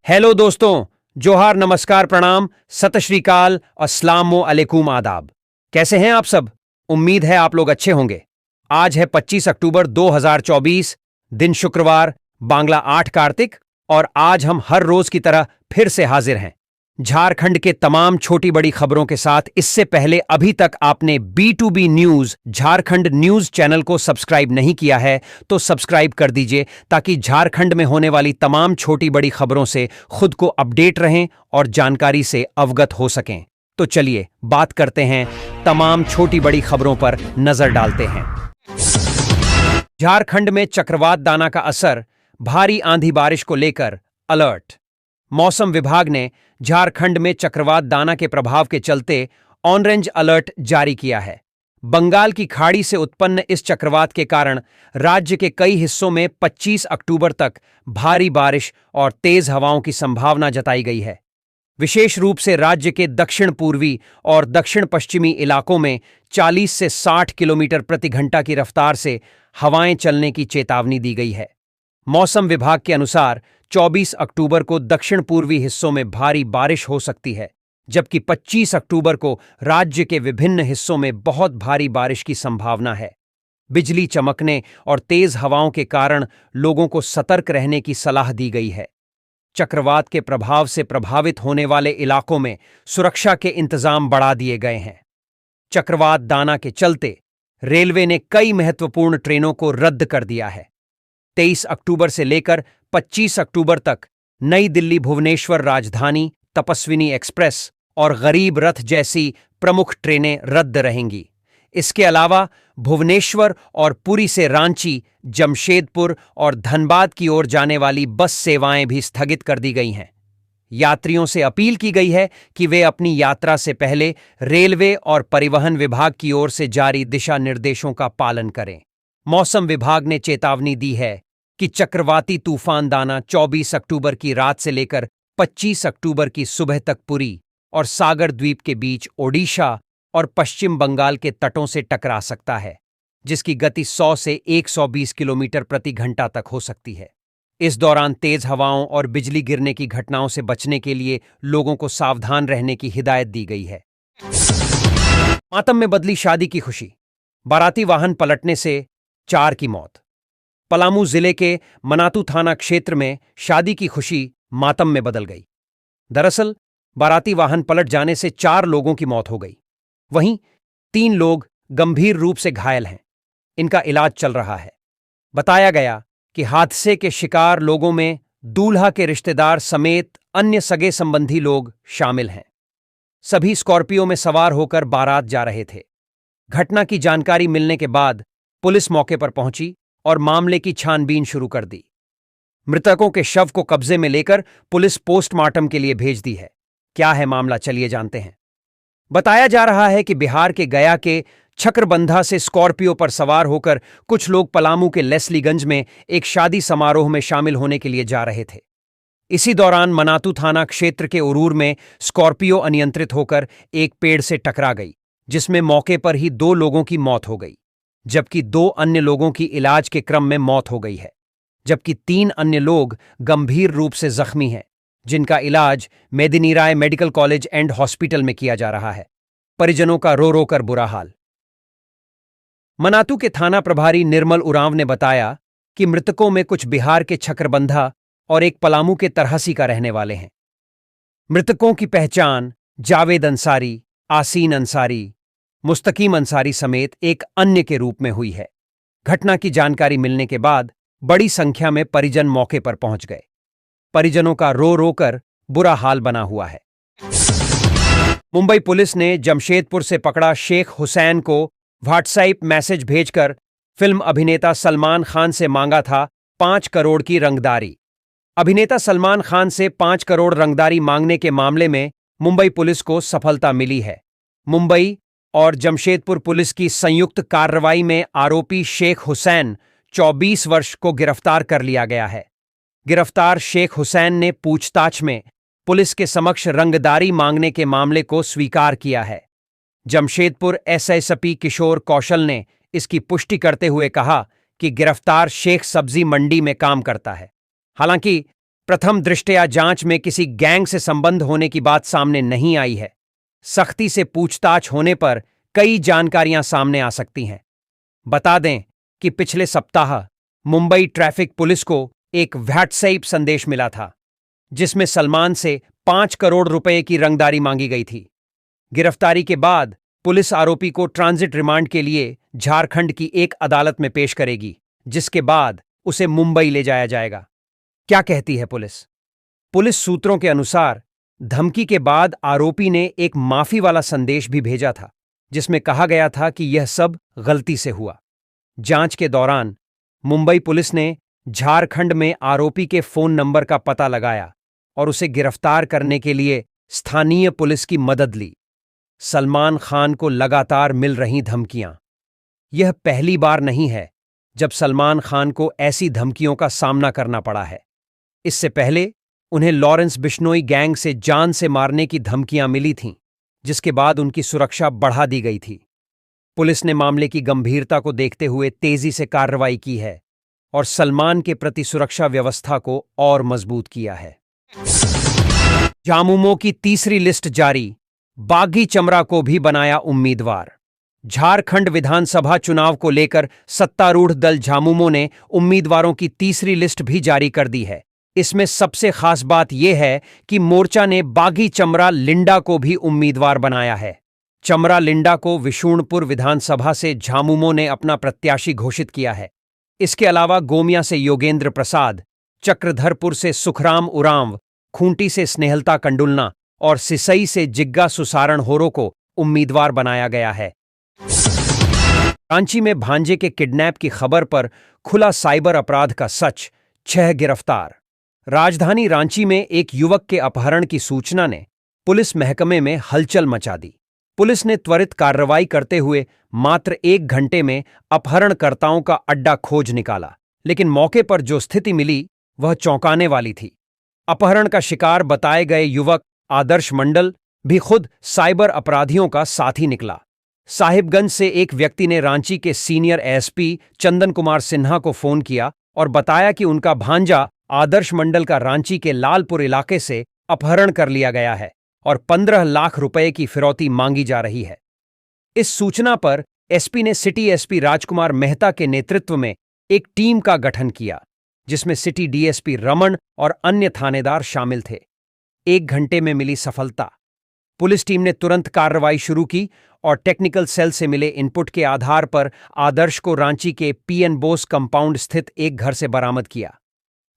Hello दोस्तों, जोहार, नमस्कार, प्रणाम, सत श्री अकाल, अस्सलामु अलैकुम, आदाब। कैसे हैं आप सब? उम्मीद है आप लोग अच्छे होंगे। आज है 25 अक्टूबर 2024, दिन शुक्रवार, बांग्ला 8 कार्तिक, और आज हम हर रोज की तरह फिर से हाजिर हैं झारखंड के तमाम छोटी बड़ी खबरों के साथ। इससे पहले अभी तक आपने B2B news Jharkhand news channel को सब्सक्राइब नहीं किया है तो सब्सक्राइब कर दीजिए, ताकि झारखंड में होने वाली तमाम छोटी बड़ी खबरों से खुद को अपडेट रहें और जानकारी से अवगत हो सकें। तो चलिए बात करते हैं, तमाम छोटी बड़ी खबरों पर नजर डालते हैं। झारखंड में चक्रवात दाना का असर, भारी आंधी बारिश को लेकर अलर्ट। मौसम विभाग ने झारखंड में चक्रवात दाना के प्रभाव के चलते ऑरेंज अलर्ट जारी किया है। बंगाल की खाड़ी से उत्पन्न इस चक्रवात के कारण राज्य के कई हिस्सों में 25 अक्टूबर तक भारी बारिश और तेज हवाओं की संभावना जताई गई है। विशेष रूप से राज्य के दक्षिण पूर्वी और दक्षिण पश्चिमी इलाकों में 40 से 60 किलोमीटर प्रति घंटा की रफ्तार से हवाएं चलने की चेतावनी दी गई है। मौसम विभाग के अनुसार 24 अक्टूबर को दक्षिण पूर्वी हिस्सों में भारी बारिश हो सकती है, जबकि 25 अक्टूबर को राज्य के विभिन्न हिस्सों में बहुत भारी बारिश की संभावना है। बिजली चमकने और तेज हवाओं के कारण लोगों को सतर्क रहने की सलाह दी गई है। चक्रवात के प्रभाव से प्रभावित होने वाले इलाकों में सुरक्षा के इंतजाम बढ़ा दिए गए हैं। चक्रवात दाना के चलते रेलवे ने कई महत्वपूर्ण ट्रेनों को रद्द कर दिया है। 23 अक्टूबर से लेकर 25 अक्टूबर तक नई दिल्ली भुवनेश्वर राजधानी, तपस्विनी एक्सप्रेस और गरीब रथ जैसी प्रमुख ट्रेनें रद्द रहेंगी। इसके अलावा भुवनेश्वर और पुरी से रांची, जमशेदपुर और धनबाद की ओर जाने वाली बस सेवाएं भी स्थगित कर दी गई हैं। यात्रियों से अपील की गई है कि वे अपनी यात्रा से पहले रेलवे और परिवहन विभाग की ओर से जारी दिशा निर्देशों का पालन करें। मौसम विभाग ने चेतावनी दी है कि चक्रवाती तूफान दाना 24 अक्टूबर की रात से लेकर 25 अक्टूबर की सुबह तक पुरी और सागर द्वीप के बीच ओडिशा और पश्चिम बंगाल के तटों से टकरा सकता है, जिसकी गति 100 से 120 किलोमीटर प्रति घंटा तक हो सकती है। इस दौरान तेज हवाओं और बिजली गिरने की घटनाओं से बचने के लिए लोगों को सावधान रहने की हिदायत दी गई है। मातम में बदली शादी की खुशी, बाराती वाहन पलटने से 4 की मौत। पलामू जिले के मनातू थाना क्षेत्र में शादी की खुशी मातम में बदल गई। दरअसल बाराती वाहन पलट जाने से 4 लोगों की मौत हो गई। वहीं 3 लोग गंभीर रूप से घायल हैं। इनका इलाज चल रहा है। बताया गया कि हादसे के शिकार लोगों में दूल्हा के रिश्तेदार समेत अन्य सगे संबंधी लोग शामिल हैं। सभी स्कॉर्पियो में सवार होकर बारात जा रहे थे। घटना की जानकारी मिलने के बाद पुलिस मौके पर पहुंची और मामले की छानबीन शुरू कर दी। मृतकों के शव को कब्जे में लेकर पुलिस पोस्टमार्टम के लिए भेज दी है। क्या है मामला, चलिए जानते हैं। बताया जा रहा है कि बिहार के गया के छकरबंधा से स्कॉर्पियो पर सवार होकर कुछ लोग पलामू के लेस्लीगंज में एक शादी समारोह में शामिल होने के लिए जा रहे थे। इसी दौरान मनातू थाना क्षेत्र के उरूर में स्कॉर्पियो अनियंत्रित होकर एक पेड़ से टकरा गई, जिसमें मौके पर ही 2 लोगों की मौत हो गई, जबकि 2 अन्य लोगों की इलाज के क्रम में मौत हो गई है, जबकि 3 अन्य लोग गंभीर रूप से जख्मी हैं, जिनका इलाज Medini Rai medical college and hospital में किया जा रहा है। परिजनों का रो रो कर बुरा हाल। मनातू के थाना प्रभारी निर्मल उरांव ने बताया कि मृतकों में कुछ बिहार के छकरबंधा और एक पलामू के तरहसी का रहने वाले हैं। मृतकों की पहचान जावेद अंसारी, आसीन अंसारी, मुस्तकीम अंसारी समेत एक अन्य के रूप में हुई है। घटना की जानकारी मिलने के बाद बड़ी संख्या में परिजन मौके पर पहुंच गए। परिजनों का रो रो कर बुरा हाल बना हुआ है। मुंबई पुलिस ने जमशेदपुर से पकड़ा शेख हुसैन को व्हाट्सएप मैसेज भेजकर फिल्म अभिनेता सलमान खान से मांगा था 5 करोड़ की रंगदारी। अभिनेता सलमान खान से 5 करोड़ रंगदारी मांगने के मामले में मुंबई पुलिस को सफलता मिली है। मुंबई और जमशेदपुर पुलिस की संयुक्त कार्रवाई में आरोपी शेख हुसैन 24 वर्ष को गिरफ्तार कर लिया गया है। गिरफ्तार शेख हुसैन ने पूछताछ में पुलिस के समक्ष रंगदारी मांगने के मामले को स्वीकार किया है। जमशेदपुर एसएसपी किशोर कौशल ने इसकी पुष्टि करते हुए कहा कि गिरफ्तार शेख सब्जी मंडी में काम करता है। हालांकि प्रथम दृष्टया जांच में किसी गैंग से संबंध होने की बात सामने नहीं आई है। सख्ती से पूछताछ होने पर कई जानकारियां सामने आ सकती हैं। बता दें कि पिछले सप्ताह मुंबई ट्रैफिक पुलिस को एक व्हाट्सएप संदेश मिला था, जिसमें सलमान से 5 करोड़ रुपए की रंगदारी मांगी गई थी। गिरफ्तारी के बाद पुलिस आरोपी को ट्रांजिट रिमांड के लिए झारखंड की एक अदालत में पेश करेगी, जिसके बाद उसे मुंबई ले जाया जाएगा। क्या कहती है पुलिस? पुलिस सूत्रों के अनुसार धमकी के बाद आरोपी ने एक माफी वाला संदेश भी भेजा था, जिसमें कहा गया था कि यह सब गलती से हुआ। जांच के दौरान मुंबई पुलिस ने झारखंड में आरोपी के फोन नंबर का पता लगाया और उसे गिरफ्तार करने के लिए स्थानीय पुलिस की मदद ली। सलमान खान को लगातार मिल रही धमकियां। यह पहली बार नहीं है जब सलमान खान को ऐसी धमकियों का सामना करना पड़ा है। इससे पहले उन्हें लॉरेंस बिश्नोई गैंग से जान से मारने की धमकियां मिली थीं, जिसके बाद उनकी सुरक्षा बढ़ा दी गई थी। पुलिस ने मामले की गंभीरता को देखते हुए तेजी से कार्रवाई की है और सलमान के प्रति सुरक्षा व्यवस्था को और मजबूत किया है। झामुमो की तीसरी लिस्ट जारी, बागी चमरा को भी बनाया उम्मीदवार। झारखंड विधानसभा चुनाव को लेकर सत्तारूढ़ दल झामुमो ने उम्मीदवारों की तीसरी लिस्ट भी जारी कर दी है। इसमें सबसे खास बात यह है कि मोर्चा ने बागी चमरा लिंडा को भी उम्मीदवार बनाया है। चमरा लिंडा को विशुणपुर विधानसभा से झामुमो ने अपना प्रत्याशी घोषित किया है। इसके अलावा गोमिया से योगेंद्र प्रसाद, चक्रधरपुर से सुखराम उरांव, खूंटी से स्नेहलता कंडुलना और सिसई से जिग्गा सुसारण होरो को उम्मीदवार बनाया गया है। रांची में भांजे के किडनैप की खबर पर खुला साइबर अपराध का सच, 6 गिरफ्तार। राजधानी रांची में एक युवक के अपहरण की सूचना ने पुलिस महकमे में हलचल मचा दी। पुलिस ने त्वरित कार्रवाई करते हुए मात्र 1 घंटे में अपहरणकर्ताओं का अड्डा खोज निकाला, लेकिन मौके पर जो स्थिति मिली वह चौंकाने वाली थी। अपहरण का शिकार बताए गए युवक आदर्श मंडल भी खुद साइबर अपराधियों का साथी निकला। साहिबगंज से एक व्यक्ति ने रांची के सीनियर एसपी चंदन कुमार सिन्हा को फोन किया और बताया कि उनका भांजा आदर्श मंडल का रांची के लालपुर इलाके से अपहरण कर लिया गया है और 15 लाख रुपए की फिरौती मांगी जा रही है। इस सूचना पर एसपी ने सिटी एसपी राजकुमार मेहता के नेतृत्व में एक टीम का गठन किया, जिसमें सिटी डीएसपी रमन और अन्य थानेदार शामिल थे। 1 घंटे में मिली सफलता। पुलिस टीम ने तुरंत कार्रवाई शुरू की और टेक्निकल सेल से मिले इनपुट के आधार पर आदर्श को रांची के पीएन बोस कंपाउंड स्थित एक घर से बरामद किया।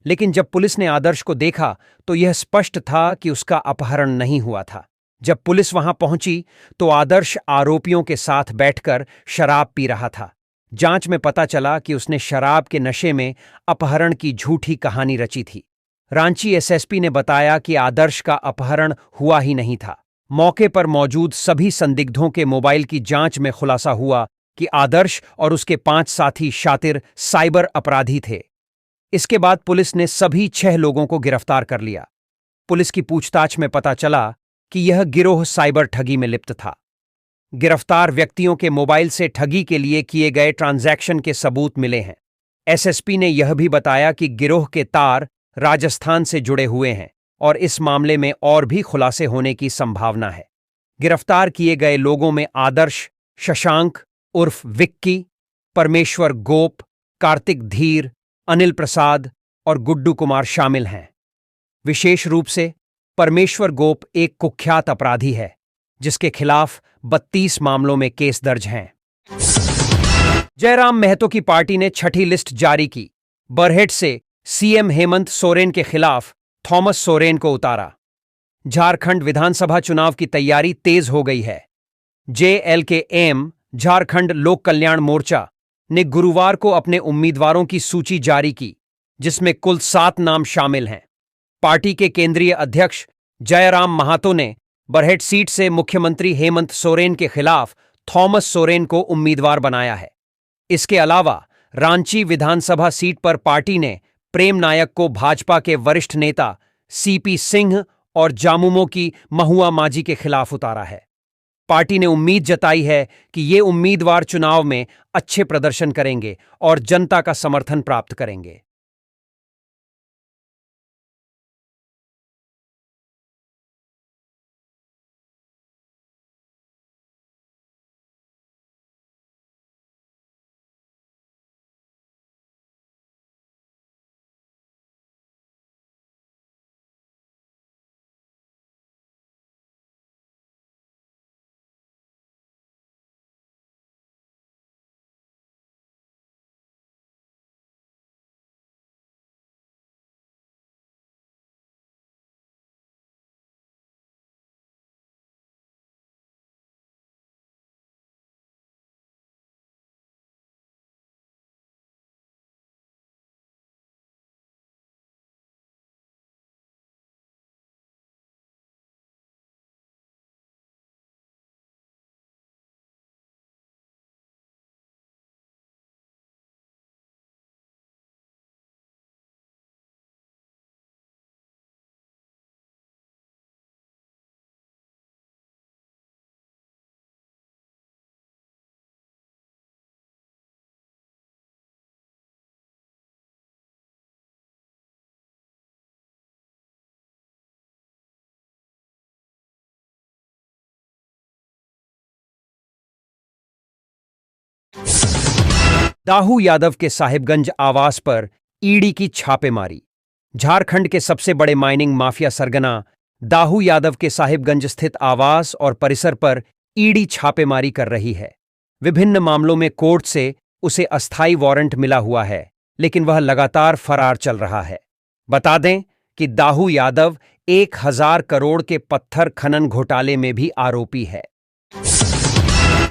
लेकिन जब पुलिस ने आदर्श को देखा तो यह स्पष्ट था कि उसका अपहरण नहीं हुआ था। जब पुलिस वहां पहुंची तो आदर्श आरोपियों के साथ बैठकर शराब पी रहा था। जांच में पता चला कि उसने शराब के नशे में अपहरण की झूठी कहानी रची थी। रांची एसएसपी ने बताया कि आदर्श का अपहरण हुआ ही नहीं था। मौके पर मौजूद सभी संदिग्धों के मोबाइल की जांच में खुलासा हुआ कि आदर्श और उसके 5 साथी शातिर साइबर अपराधी थे। इसके बाद पुलिस ने सभी 6 लोगों को गिरफ्तार कर लिया। पुलिस की पूछताछ में पता चला कि यह गिरोह साइबर ठगी में लिप्त था। गिरफ्तार व्यक्तियों के मोबाइल से ठगी के लिए किए गए ट्रांजैक्शन के सबूत मिले हैं। एसएसपी ने यह भी बताया कि गिरोह के तार राजस्थान से जुड़े हुए हैं और इस मामले में और भी खुलासे होने की संभावना है। गिरफ्तार किए गए लोगों में आदर्श, शशांक उर्फ विक्की, परमेश्वर गोप, कार्तिक धीर, अनिल प्रसाद और गुड्डू कुमार शामिल हैं। विशेष रूप से परमेश्वर गोप एक कुख्यात अपराधी है, जिसके खिलाफ 32 मामलों में केस दर्ज हैं। जयराम महतो की पार्टी ने छठी लिस्ट जारी की। बरहेट से सीएम हेमंत सोरेन के खिलाफ थॉमस सोरेन को उतारा। झारखंड विधानसभा चुनाव की तैयारी तेज हो गई है। जेएलके-एम झारखंड लोक कल्याण मोर्चा ने गुरुवार को अपने उम्मीदवारों की सूची जारी की, जिसमें कुल 7 नाम शामिल हैं। पार्टी के केंद्रीय अध्यक्ष जयराम महतो ने बरहेट सीट से मुख्यमंत्री हेमंत सोरेन के खिलाफ थॉमस सोरेन को उम्मीदवार बनाया है। इसके अलावा रांची विधानसभा सीट पर पार्टी ने प्रेम नायक को भाजपा के वरिष्ठ नेता सीपी सिंह और झामुमो की महुआ माझी के खिलाफ उतारा है। पार्टी ने उम्मीद जताई है कि ये उम्मीदवार चुनाव में अच्छे प्रदर्शन करेंगे और जनता का समर्थन प्राप्त करेंगे। दाऊ यादव के साहिबगंज आवास पर ईडी की छापेमारी। झारखंड के सबसे बड़े माइनिंग माफिया सरगना दाऊ यादव के साहिबगंज स्थित आवास और परिसर पर ईडी छापेमारी कर रही है। विभिन्न मामलों में कोर्ट से उसे अस्थायी वारंट मिला हुआ है, लेकिन वह लगातार फरार चल रहा है। बता दें कि दाऊ यादव 1000 करोड़ के पत्थर खनन घोटाले में भी आरोपी है।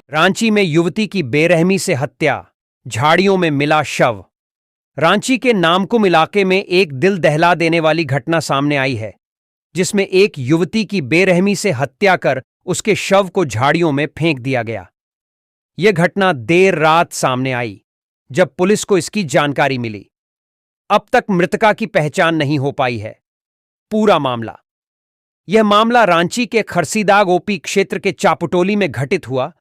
रांची में युवती की बेरहमी से हत्या, झाड़ियों में मिला शव। रांची के नामकुम इलाके में एक दिल दहला देने वाली घटना सामने आई है, जिसमें एक युवती की बेरहमी से हत्या कर उसके शव को झाड़ियों में फेंक दिया गया। यह घटना देर रात सामने आई, जब पुलिस को इसकी जानकारी मिली। अब तक मृतका की पहचान नहीं हो पाई है। पूरा मामला यह मामला रांची के खरसीदाग ओपी क्षेत्र के चापुटोली में घटित हुआ,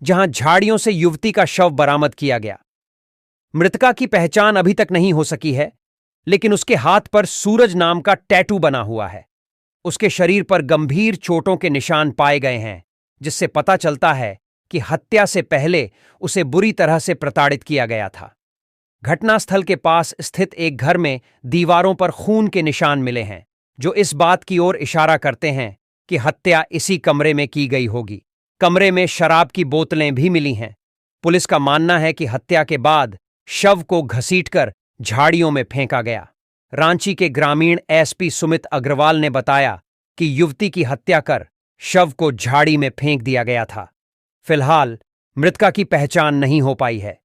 जहां झाड़ियों से युवती का शव बरामद किया गया। मृतका की पहचान अभी तक नहीं हो सकी है, लेकिन उसके हाथ पर सूरज नाम का टैटू बना हुआ है। उसके शरीर पर गंभीर चोटों के निशान पाए गए हैं, जिससे पता चलता है कि हत्या से पहले उसे बुरी तरह से प्रताड़ित किया गया था। घटनास्थल के पास स्थित एक घर में दीवारों पर खून के निशान मिले हैं, जो इस बात की ओर इशारा करते हैं कि हत्या इसी कमरे में की गई होगी। कमरे में शराब की बोतलें भी मिली हैं। पुलिस का मानना है कि हत्या के बाद शव को घसीटकर झाड़ियों में फेंका गया। रांची के ग्रामीण एसपी सुमित अग्रवाल ने बताया कि युवती की हत्या कर शव को झाड़ी में फेंक दिया गया था। फिलहाल मृतका की पहचान नहीं हो पाई है।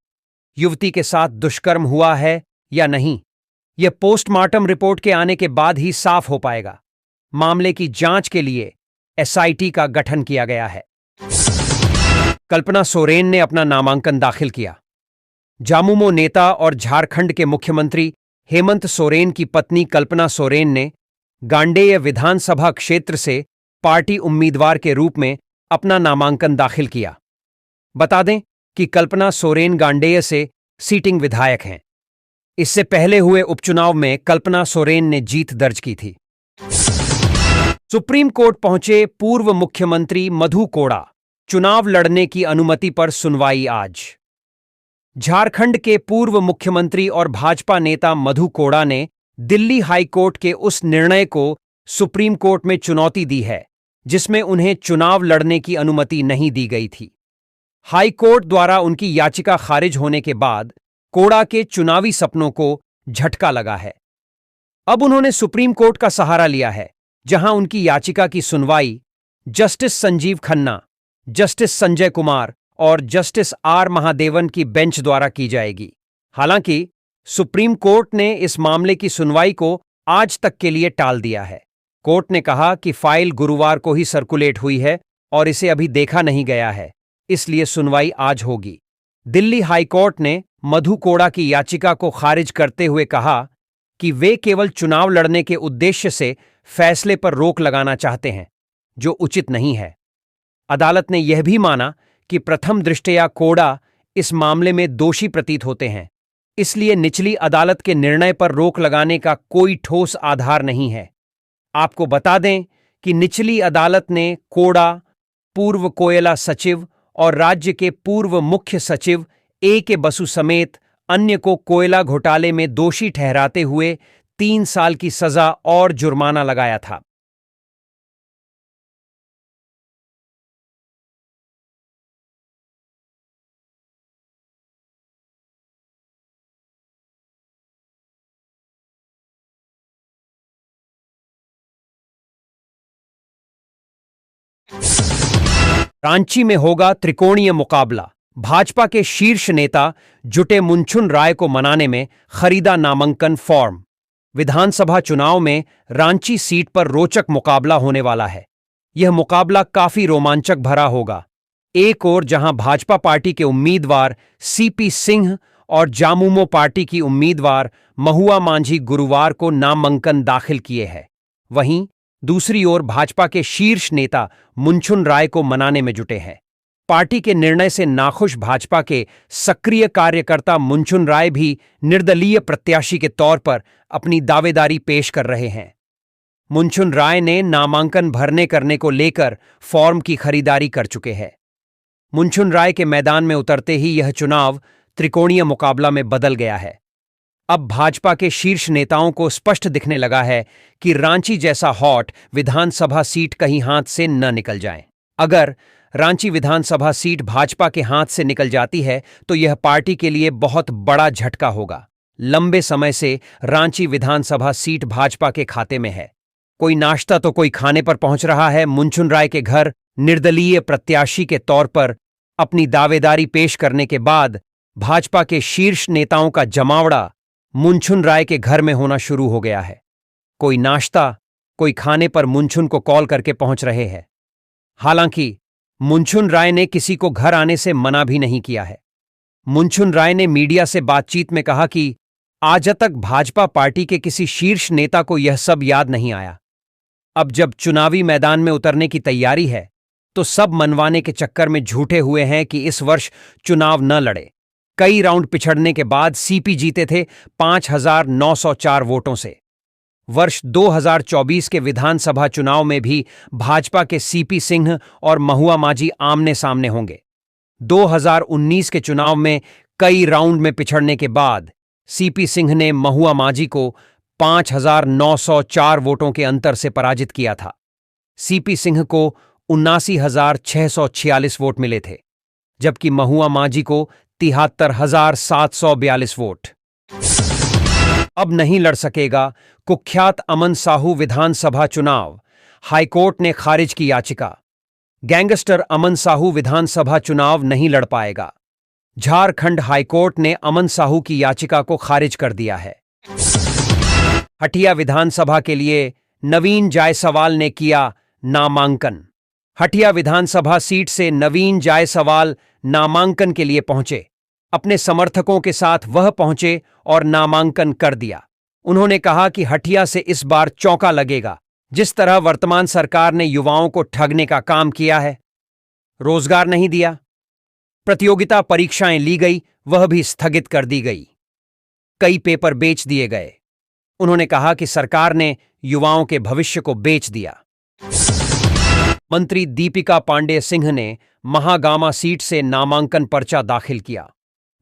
युवती के साथ दुष्कर्म हुआ है या नहीं, यह पोस्टमार्टम रिपोर्ट के आने के बाद ही साफ हो पाएगा। मामले की जांच के लिए एसआईटी का गठन किया गया है। कल्पना सोरेन ने अपना नामांकन दाखिल किया। जामुमो नेता और झारखंड के मुख्यमंत्री हेमंत सोरेन की पत्नी कल्पना सोरेन ने गांडेय विधानसभा क्षेत्र से पार्टी उम्मीदवार के रूप में अपना नामांकन दाखिल किया। बता दें कि कल्पना सोरेन गांडेय से सीटिंग विधायक हैं। इससे पहले हुए उपचुनाव में कल्पना सोरेन ने जीत दर्ज की थी। सुप्रीम कोर्ट पहुंचे पूर्व मुख्यमंत्री मधु कोड़ा। चुनाव लड़ने की अनुमति पर सुनवाई आज। झारखंड के पूर्व मुख्यमंत्री और भाजपा नेता मधु कोड़ा ने दिल्ली हाई कोर्ट के उस निर्णय को सुप्रीम कोर्ट में चुनौती दी है, जिसमें उन्हें चुनाव लड़ने की अनुमति नहीं दी गई थी। हाई कोर्ट द्वारा उनकी याचिका खारिज होने के बाद कोड़ा के चुनावी सपनों को झटका लगा है। अब उन्होंने सुप्रीम कोर्ट का सहारा लिया है, जहां उनकी याचिका की सुनवाई जस्टिस संजीव खन्ना, जस्टिस संजय कुमार और जस्टिस आर महादेवन की बेंच द्वारा की जाएगी। हालांकि सुप्रीम कोर्ट ने इस मामले की सुनवाई को आज तक के लिए टाल दिया है। कोर्ट ने कहा कि फाइल गुरुवार को ही सर्कुलेट हुई है और इसे अभी देखा नहीं गया है, इसलिए सुनवाई आज होगी। दिल्ली हाई कोर्ट ने मधु कोड़ा की याचिका को खारिज करते हुए कहा कि वे केवल चुनाव लड़ने के उद्देश्य से फैसले पर रोक लगाना चाहते हैं, जो उचित नहीं है। अदालत ने यह भी माना कि प्रथम दृष्टया कोड़ा इस मामले में दोषी प्रतीत होते हैं, इसलिए निचली अदालत के निर्णय पर रोक लगाने का कोई ठोस आधार नहीं है। आपको बता दें कि निचली अदालत ने कोड़ा, पूर्व कोयला सचिव और राज्य के पूर्व मुख्य सचिव के बसु समेत अन्य को कोयला घोटाले में दोषी ठहराते हुए 3 साल की सजा और जुर्माना लगाया था। रांची में होगा त्रिकोणीय मुकाबला। भाजपा के शीर्ष नेता जुटे मुनचुन राय को मनाने में खरीदा नामांकन फॉर्म। विधानसभा चुनाव में रांची सीट पर रोचक मुकाबला होने वाला है। यह मुकाबला काफी रोमांचक भरा होगा। एक ओर जहां भाजपा पार्टी के उम्मीदवार सीपी सिंह और जामुमो पार्टी की उम्मीदवार महुआ मांझी गुरुवार को नामांकन दाखिल किए हैं, वहीं दूसरी ओर भाजपा के शीर्ष नेता मुनचुन राय को मनाने में जुटे हैं। पार्टी के निर्णय से नाखुश भाजपा के सक्रिय कार्यकर्ता मुनचुन राय भी निर्दलीय प्रत्याशी के तौर पर अपनी दावेदारी पेश कर रहे हैं। मुनचुन राय ने नामांकन भरने करने को लेकर फॉर्म की खरीदारी कर चुके हैं। मुनचुन राय के मैदान में उतरते ही यह चुनाव त्रिकोणीय मुकाबला में बदल गया है। अब भाजपा के शीर्ष नेताओं को स्पष्ट दिखने लगा है कि रांची जैसा हॉट विधानसभा सीट कहीं हाथ से न निकल जाए। अगर रांची विधानसभा सीट भाजपा के हाथ से निकल जाती है तो यह पार्टी के लिए बहुत बड़ा झटका होगा। लंबे समय से रांची विधानसभा सीट भाजपा के खाते में है। कोई नाश्ता तो कोई खाने पर पहुंच रहा है। मुंचुन राय के घर निर्दलीय प्रत्याशी के तौर पर अपनी दावेदारी पेश करने के बाद भाजपा के शीर्ष नेताओं का जमावड़ा मुंचुन राय के घर में होना शुरू हो गया है। कोई नाश्ता, कोई खाने पर मुंचुन को कॉल करके पहुंच रहे हैं। हालांकि मुंचुन राय ने किसी को घर आने से मना भी नहीं किया है। मुंचुन राय ने मीडिया से बातचीत में कहा कि आज तक भाजपा पार्टी के किसी शीर्ष नेता को यह सब याद नहीं आया। अब जब चुनावी मैदान में उतरने की तैयारी है तो सब मनवाने के चक्कर में झूठे हुए हैं कि इस वर्ष चुनाव न लड़े। कई राउंड पिछड़ने के बाद सीपी जीते थे 5,904 वोटों से। वर्ष 2024 के विधानसभा चुनाव में भी भाजपा के सीपी सिंह और महुआ माझी आमने सामने होंगे। 2019 के चुनाव में कई राउंड में पिछड़ने के बाद सीपी सिंह ने महुआ माझी को 5,904 वोटों के अंतर से पराजित किया था। सीपी सिंह को 79,646 वोट मिले थे, जबकि महुआ माझी को 73,742 वोट। अब नहीं लड़ सकेगा कुख्यात अमन साहू विधानसभा चुनाव, हाईकोर्ट ने खारिज की याचिका। गैंगस्टर अमन साहू विधानसभा चुनाव नहीं लड़ पाएगा। झारखंड हाईकोर्ट ने अमन साहू की याचिका को खारिज कर दिया है। हटिया विधानसभा के लिए नवीन जायसवाल ने किया नामांकन। हटिया विधानसभा सीट से नवीन जायसवाल नामांकन के लिए पहुंचे। अपने समर्थकों के साथ वह पहुंचे और नामांकन कर दिया। उन्होंने कहा कि हटिया से इस बार चौंका लगेगा। जिस तरह वर्तमान सरकार ने युवाओं को ठगने का काम किया है, रोजगार नहीं दिया, प्रतियोगिता परीक्षाएं ली गई, वह भी स्थगित कर दी गई, कई पेपर बेच दिए गए। उन्होंने कहा कि सरकार ने युवाओं के भविष्य को बेच दिया। मंत्री दीपिका पांडेय सिंह ने महागामा सीट से नामांकन पर्चा दाखिल किया।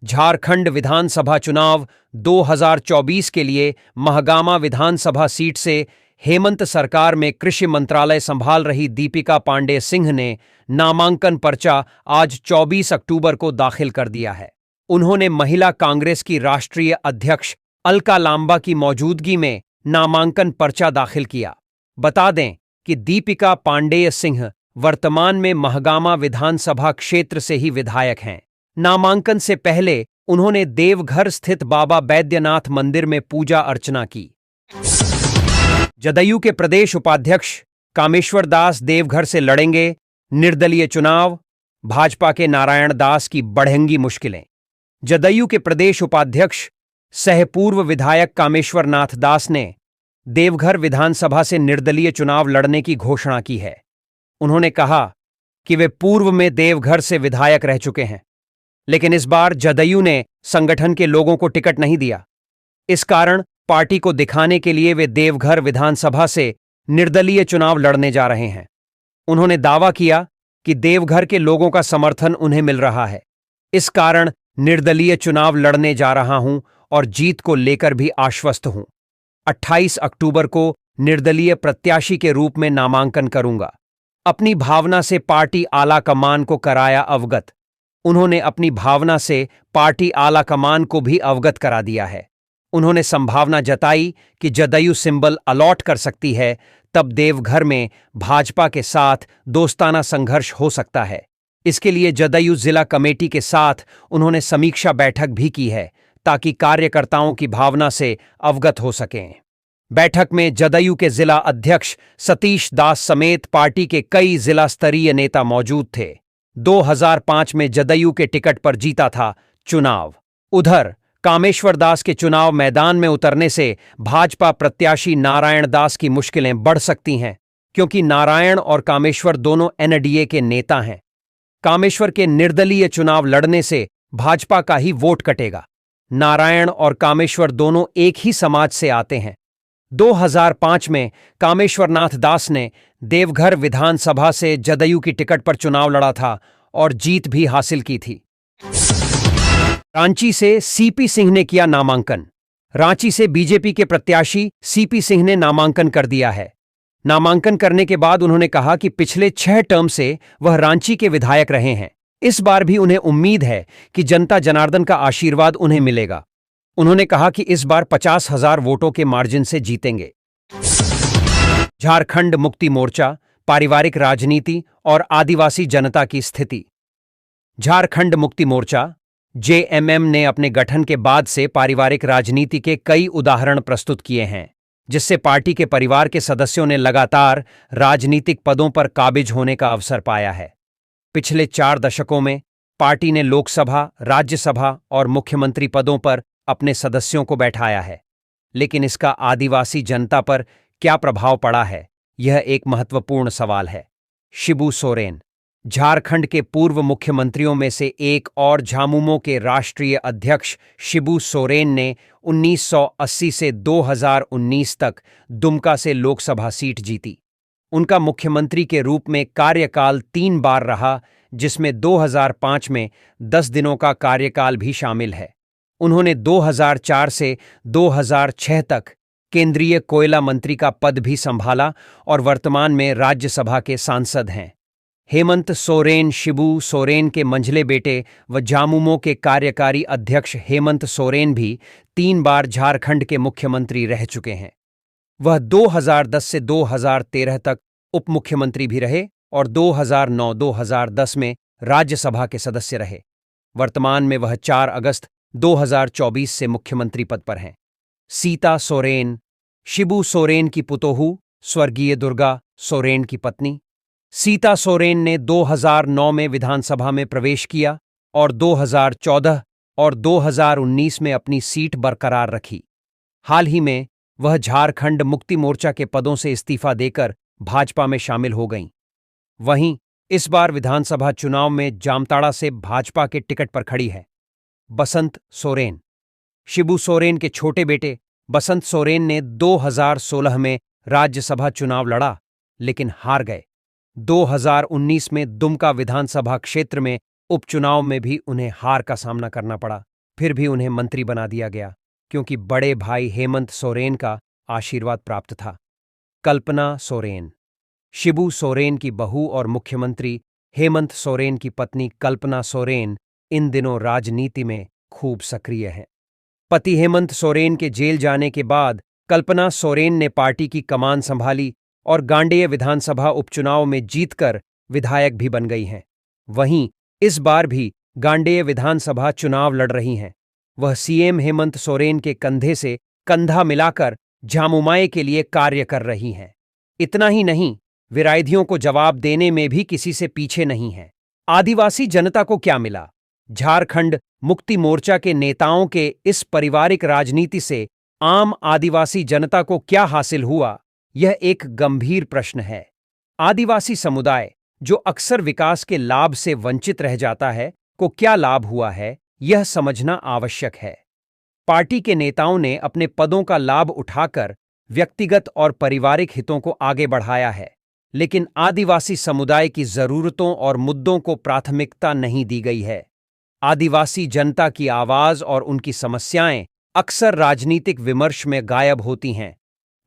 झारखंड विधानसभा चुनाव 2024 के लिए महागामा विधानसभा सीट से हेमंत सरकार में कृषि मंत्रालय संभाल रही दीपिका पांडेय सिंह ने नामांकन पर्चा आज 24 अक्टूबर को दाखिल कर दिया है। उन्होंने महिला कांग्रेस की राष्ट्रीय अध्यक्ष अलका लांबा की मौजूदगी में नामांकन पर्चा दाखिल किया। बता दें कि दीपिका पांडेय सिंह वर्तमान में महागामा विधानसभा क्षेत्र से ही विधायक हैं। नामांकन से पहले उन्होंने देवघर स्थित बाबा बैद्यनाथ मंदिर में पूजा अर्चना की। जदयू के प्रदेश उपाध्यक्ष कामेश्वर दास देवघर से लड़ेंगे निर्दलीय चुनाव, भाजपा के नारायण दास की बढ़ेंगी मुश्किलें। जदयू के प्रदेश उपाध्यक्ष सह पूर्व विधायक कामेश्वर नाथ दास ने देवघर विधानसभा से निर्दलीय चुनाव लड़ने की घोषणा की है। उन्होंने कहा कि वे पूर्व में देवघर से विधायक रह चुके हैं, लेकिन इस बार जदयू ने संगठन के लोगों को टिकट नहीं दिया। इस कारण पार्टी को दिखाने के लिए वे देवघर विधानसभा से निर्दलीय चुनाव लड़ने जा रहे हैं। उन्होंने दावा किया कि देवघर के लोगों का समर्थन उन्हें मिल रहा है, इस कारण निर्दलीय चुनाव लड़ने जा रहा हूं और जीत को लेकर भी आश्वस्त हूं। 28 अक्टूबर को निर्दलीय प्रत्याशी के रूप में नामांकन करूंगा। अपनी भावना से पार्टी आला कमान को कराया अवगत। उन्होंने अपनी भावना से पार्टी आला कमान को भी अवगत करा दिया है। उन्होंने संभावना जताई कि जदयू सिंबल अलॉट कर सकती है, तब देवघर में भाजपा के साथ दोस्ताना संघर्ष हो सकता है। इसके लिए जदयू जिला कमेटी के साथ उन्होंने समीक्षा बैठक भी की है, ताकि कार्यकर्ताओं की भावना से अवगत हो सकें। बैठक में जदयू के जिला अध्यक्ष सतीश दास समेत पार्टी के कई जिला स्तरीय नेता मौजूद थे। 2005 में जदयू के टिकट पर जीता था चुनाव। उधर कामेश्वर दास के चुनाव मैदान में उतरने से भाजपा प्रत्याशी नारायण दास की मुश्किलें बढ़ सकती हैं, क्योंकि नारायण और कामेश्वर दोनों एनडीए के नेता हैं। कामेश्वर के निर्दलीय चुनाव लड़ने से भाजपा का ही वोट कटेगा। नारायण और कामेश्वर दोनों एक ही समाज से आते हैं। 2005 में कामेश्वरनाथ दास ने देवघर विधानसभा से जदयू की टिकट पर चुनाव लड़ा था और जीत भी हासिल की थी। रांची से सीपी सिंह ने किया नामांकन। रांची से बीजेपी के प्रत्याशी सीपी सिंह ने नामांकन कर दिया है। नामांकन करने के बाद उन्होंने कहा कि पिछले 6 टर्म से वह रांची के विधायक रहे हैं। इस बार भी उन्हें उम्मीद है कि जनता जनार्दन का आशीर्वाद उन्हें मिलेगा। उन्होंने कहा कि इस बार 50,000 वोटों के मार्जिन से जीतेंगे। झारखंड मुक्ति मोर्चा, पारिवारिक राजनीति और आदिवासी जनता की स्थिति। झारखंड मुक्ति मोर्चा जेएमएम ने अपने गठन के बाद से पारिवारिक राजनीति के कई उदाहरण प्रस्तुत किए हैं, जिससे पार्टी के परिवार के सदस्यों ने लगातार राजनीतिक पदों पर काबिज होने का अवसर पाया है। पिछले 4 दशकों में पार्टी ने लोकसभा, राज्यसभा और मुख्यमंत्री पदों पर अपने सदस्यों को बैठाया है, लेकिन इसका आदिवासी जनता पर क्या प्रभाव पड़ा है, यह एक महत्वपूर्ण सवाल है। शिबू सोरेन, झारखंड के पूर्व मुख्यमंत्रियों में से एक और झामुमो के राष्ट्रीय अध्यक्ष शिबू सोरेन ने 1980 से 2019 तक दुमका से लोकसभा सीट जीती। उनका मुख्यमंत्री के रूप में कार्यकाल 3 बार रहा, जिसमें 2005 में 10 दिनों का कार्यकाल भी शामिल है। उन्होंने 2004 से 2006 तक केंद्रीय कोयला मंत्री का पद भी संभाला और वर्तमान में राज्यसभा के सांसद हैं। हेमंत सोरेन शिबू सोरेन के मंझले बेटे व झामुमो के कार्यकारी अध्यक्ष हेमंत सोरेन भी 3 बार झारखंड के मुख्यमंत्री रह चुके हैं। वह 2010 से 2013 तक उप मुख्यमंत्री भी रहे और 2009-2010 में राज्यसभा के सदस्य रहे। वर्तमान में वह 4 अगस्त 2024 से मुख्यमंत्री पद पर हैं। सीता सोरेन, शिबू सोरेन की पुतोहू, स्वर्गीय दुर्गा सोरेन की पत्नी। सीता सोरेन ने 2009 में विधानसभा में प्रवेश किया और 2014 और 2019 में अपनी सीट बरकरार रखी। हाल ही में वह झारखंड मुक्ति मोर्चा के पदों से इस्तीफा देकर भाजपा में शामिल हो गईं। वहीं इस बार विधानसभा चुनाव में जामताड़ा से भाजपा के टिकट पर खड़ी है। बसंत सोरेन, शिबू सोरेन के छोटे बेटे बसंत सोरेन ने 2016 में राज्यसभा चुनाव लड़ा, लेकिन हार गए। 2019 में दुमका विधानसभा क्षेत्र में उपचुनाव में भी उन्हें हार का सामना करना पड़ा। फिर भी उन्हें मंत्री बना दिया गया, क्योंकि बड़े भाई हेमंत सोरेन का आशीर्वाद प्राप्त था। कल्पना सोरेन, शिबू सोरेन की बहू और मुख्यमंत्री हेमंत सोरेन की पत्नी कल्पना सोरेन इन दिनों राजनीति में खूब सक्रिय है। पति हेमंत सोरेन के जेल जाने के बाद कल्पना सोरेन ने पार्टी की कमान संभाली और गांडेय विधानसभा उपचुनाव में जीतकर विधायक भी बन गई हैं। वहीं इस बार भी गांडेय विधानसभा चुनाव लड़ रही हैं। वह सीएम हेमंत सोरेन के कंधे से कंधा मिलाकर झामुमो के लिए कार्य कर रही हैं। इतना ही नहीं, विरोधियों को जवाब देने में भी किसी से पीछे नहीं है। आदिवासी जनता को क्या मिला? झारखंड मुक्ति मोर्चा के नेताओं के इस पारिवारिक राजनीति से आम आदिवासी जनता को क्या हासिल हुआ, यह एक गंभीर प्रश्न है। आदिवासी समुदाय, जो अक्सर विकास के लाभ से वंचित रह जाता है, को क्या लाभ हुआ है, यह समझना आवश्यक है। पार्टी के नेताओं ने अपने पदों का लाभ उठाकर व्यक्तिगत और पारिवारिक हितों को आगे बढ़ाया है, लेकिन आदिवासी समुदाय की जरूरतों और मुद्दों को प्राथमिकता नहीं दी गई है। आदिवासी जनता की आवाज और उनकी समस्याएं अक्सर राजनीतिक विमर्श में गायब होती हैं,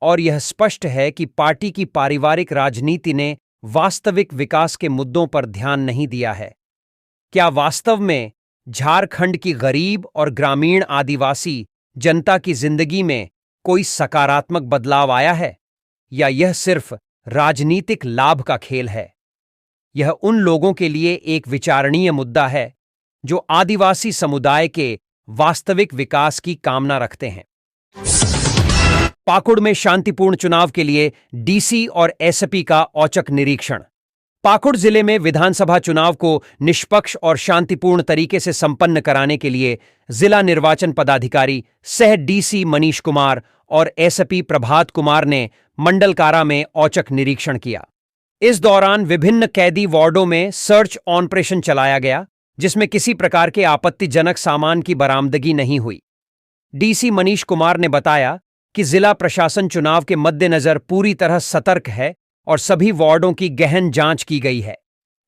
और यह स्पष्ट है कि पार्टी की पारिवारिक राजनीति ने वास्तविक विकास के मुद्दों पर ध्यान नहीं दिया है। क्या वास्तव में झारखंड की गरीब और ग्रामीण आदिवासी जनता की जिंदगी में कोई सकारात्मक बदलाव आया है, या यह सिर्फ राजनीतिक लाभ का खेल है? यह उन लोगों के लिए एक विचारणीय मुद्दा है जो आदिवासी समुदाय के वास्तविक विकास की कामना रखते हैं। पाकुड़ में शांतिपूर्ण चुनाव के लिए डीसी और एसपी का औचक निरीक्षण। पाकुड़ जिले में विधानसभा चुनाव को निष्पक्ष और शांतिपूर्ण तरीके से संपन्न कराने के लिए जिला निर्वाचन पदाधिकारी सह डीसी मनीष कुमार और एसपी प्रभात कुमार ने मंडल कारा में औचक निरीक्षण किया। इस दौरान विभिन्न कैदी वार्डों में सर्च ऑपरेशन चलाया गया, जिसमें किसी प्रकार के आपत्तिजनक सामान की बरामदगी नहीं हुई। डीसी मनीष कुमार ने बताया कि जिला प्रशासन चुनाव के मद्देनजर पूरी तरह सतर्क है और सभी वार्डों की गहन जांच की गई है।